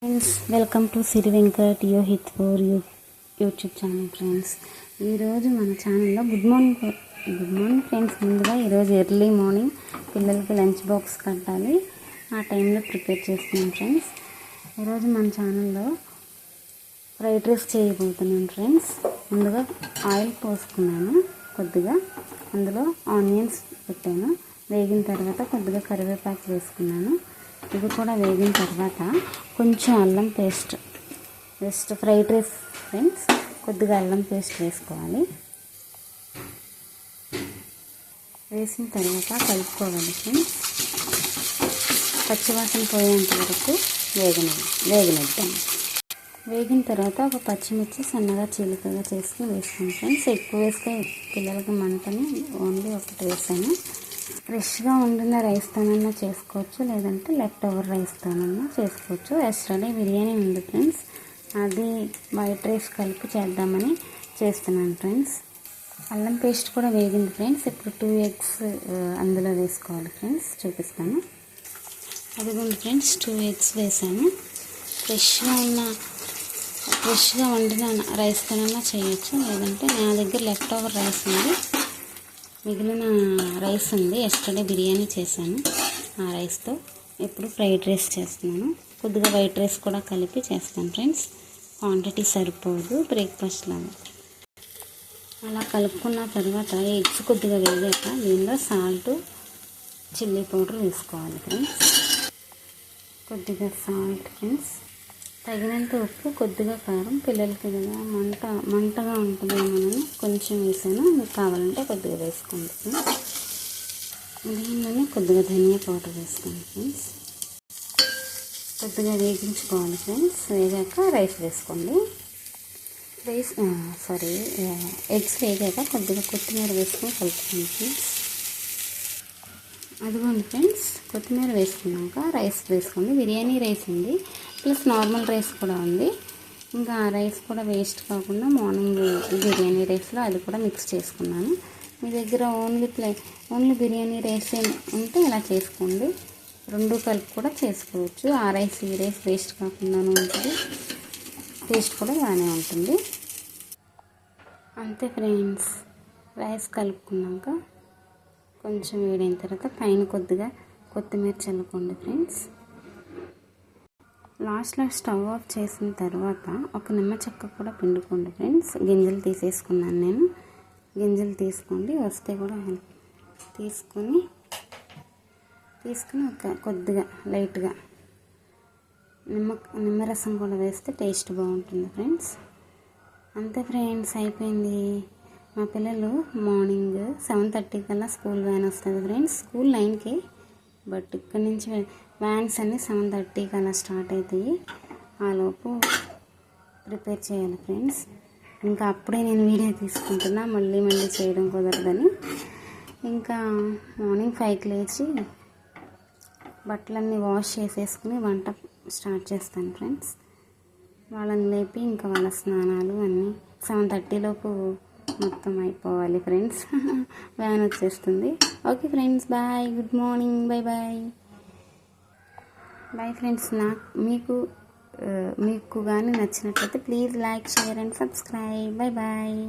Friends welcome to సిరి వెంకట్ యో Hith four YouTube channel. Friends ఈరోజు మన ఛానల్లో గుడ్ మార్నింగ్ ఫ్రెండ్స్. ముందుగా ఈరోజు ఎర్లీ మార్నింగ్ పిల్లలకి లంచ్ బాక్స్ కట్టాలి, ఆ టైంలో ప్రిపేర్ చేస్తున్నాం ఫ్రెండ్స్. ఈరోజు మన ఛానల్లో ఫ్రైడ్ రైస్ చేయబోతున్నాం ఫ్రెండ్స్. ముందుగా ఆయిల్ పోసుకున్నాను కొద్దిగా, అందులో ఆనియన్స్ పెట్టాను, వేగిన తర్వాత కొద్దిగా కరివేపాకు వేసుకున్నాను. ఇది కూడా వేగిన తర్వాత కొంచెం అల్లం పేస్ట్ ఫ్రైడ్ రైస్ ఫ్రెండ్స్, కొద్దిగా అల్లం పేస్ట్ వేసుకోవాలి. వేసిన తర్వాత కలుపుకోవాలి ఫ్రెండ్స్. పచ్చివాసన పోయేంత వరకు వేగనిద్దాం. వేగిన తర్వాత ఒక పచ్చిమిర్చి సన్నగా చీలికగా చేసుకుని వేసుకోండి ఫ్రెండ్స్. ఎక్కువ వేస్తే పిల్లలకి మంటని ఓన్లీ ఒకటి వేసాను. ఫ్రెష్గా వండిన రైస్తోనన్నా చేసుకోవచ్చు, లేదంటే లెఫ్ట్ ఓవర్ రైస్తోనన్నా చేసుకోవచ్చు. ఎస్టర్డే బిర్యానీ ఉంది ఫ్రెండ్స్, అది వైట్ రైస్ కలిపి చేద్దామని చేస్తున్నాను ఫ్రెండ్స్. అల్లం పేస్ట్ కూడా వేగింది ఫ్రెండ్స్. ఇప్పుడు 2 eggs అందులో వేసుకోవాలి ఫ్రెండ్స్, చూపిస్తాను. అదిగోండి ఫ్రెండ్స్, 2 eggs వేసాను. ఫ్రెష్గా వండిన రైస్తోనన్నా చేయొచ్చు, లేదంటే నా దగ్గర లెఫ్ట్ ఓవర్ రైస్ ఉంది, మిగిలిన రైస్ ఉంది. ఎస్టర్డే బిర్యానీ చేశాను, ఆ రైస్తో ఇప్పుడు ఫ్రైడ్ రైస్ చేస్తున్నాను. కొద్దిగా వైట్ రైస్ కూడా కలిపి చేస్తాను ఫ్రెండ్స్. క్వాంటిటీ సరిపోదు బ్రేక్ఫాస్ట్ లాగా. అలా కలుపుకున్న తర్వాత ఎగ్స్ కొద్దిగా వేగాక దీనిలో సాల్ట్, చిల్లీ పౌడర్ వేసుకోవాలి ఫ్రెండ్స్. కొద్దిగా సాల్ట్ ఫ్రెండ్స్, తగినంత ఉప్పు, కొద్దిగా కారం. పిల్లలకి కదా మంటగా ఉంటుందేమోనని కొంచెం వేసాను, మీకు కావాలంటే కొద్దిగా వేసుకోండి ఫ్రెండ్స్. దీనిలోనే కొద్దిగా ధనియా పౌడర్ వేసుకోండి ఫ్రెండ్స్. కొద్దిగా వేగించుకోవాలి ఫ్రెండ్స్. వేగాక రైస్ వేసుకోండి. ఎగ్స్ వేగాక కొద్దిగా కొత్తిమీర వేసుకొని కలుపుకోండి ఫ్రెండ్స్. అదిగోండి ఫ్రెండ్స్, కొత్తిమీర వేసుకున్నాక రైస్ వేసుకోండి. బిర్యానీ రైస్ ఉంది, ప్లస్ నార్మల్ రైస్ కూడా ఉంది. ఇంకా ఆ రైస్ కూడా వేస్ట్ కాకుండా మార్నింగ్ బిర్యానీ రైస్లో అది కూడా మిక్స్ చేసుకున్నాను. మీ దగ్గర ఓన్లీ బిర్యానీ రైస్ ఉంటే ఇలా చేసుకోండి. 2 కలిపి కూడా చేసుకోవచ్చు. ఆ రైస్ ఈ రైస్ వేస్ట్ కాకుండా ఉంటుంది, టేస్ట్ కూడా బాగానే ఉంటుంది. అంతే ఫ్రెండ్స్. రైస్ కలుపుకున్నాక కొంచెం వేడైన తర్వాత పైన కొద్దిగా కొత్తిమీర చల్లుకోండి ఫ్రెండ్స్. లాస్ట్లో స్టవ్ ఆఫ్ చేసిన తర్వాత ఒక నిమ్మ చెక్క కూడా పిండుకోండి ఫ్రెండ్స్. గింజలు తీసేసుకున్నాను నేను, గింజలు తీసుకోండి. వస్తే కూడా తీసుకొని ఒక కొద్దిగా లైట్గా నిమ్మరసం కూడా వేస్తే టేస్ట్ బాగుంటుంది ఫ్రెండ్స్. అంతే ఫ్రెండ్స్, అయిపోయింది. మా పిల్లలు మార్నింగ్ 7:30 కల్లా స్కూల్ వ్యాన్ వస్తుంది ఫ్రెండ్స్. స్కూల్ 9కి, బట్ ఇక్కడ నుంచి వ్యాన్స్ అన్నీ 7:30 కల్లా స్టార్ట్ అవుతాయి. ఆలోపు ప్రిపేర్ చేయాలి ఫ్రెండ్స్. ఇంకా అప్పుడే నేను వీడియో తీసుకుంటున్నా, మళ్ళీ చేయడం కుదరదని. ఇంకా మార్నింగ్ 5కి లేచి బట్టలన్నీ వాష్ చేసేసుకుని వంట స్టార్ట్ చేస్తాను ఫ్రెండ్స్. వాళ్ళని లేపి ఇంకా వాళ్ళ స్నానాలు అన్నీ 7:30 లోపు మొత్తం అయిపోవాలి ఫ్రెండ్స్. వ్యాన్ వచ్చేస్తుంది. Okay friends, bye, good morning, bye friends. మీకు కానీ నచ్చినట్లయితే please like, share and subscribe. Bye.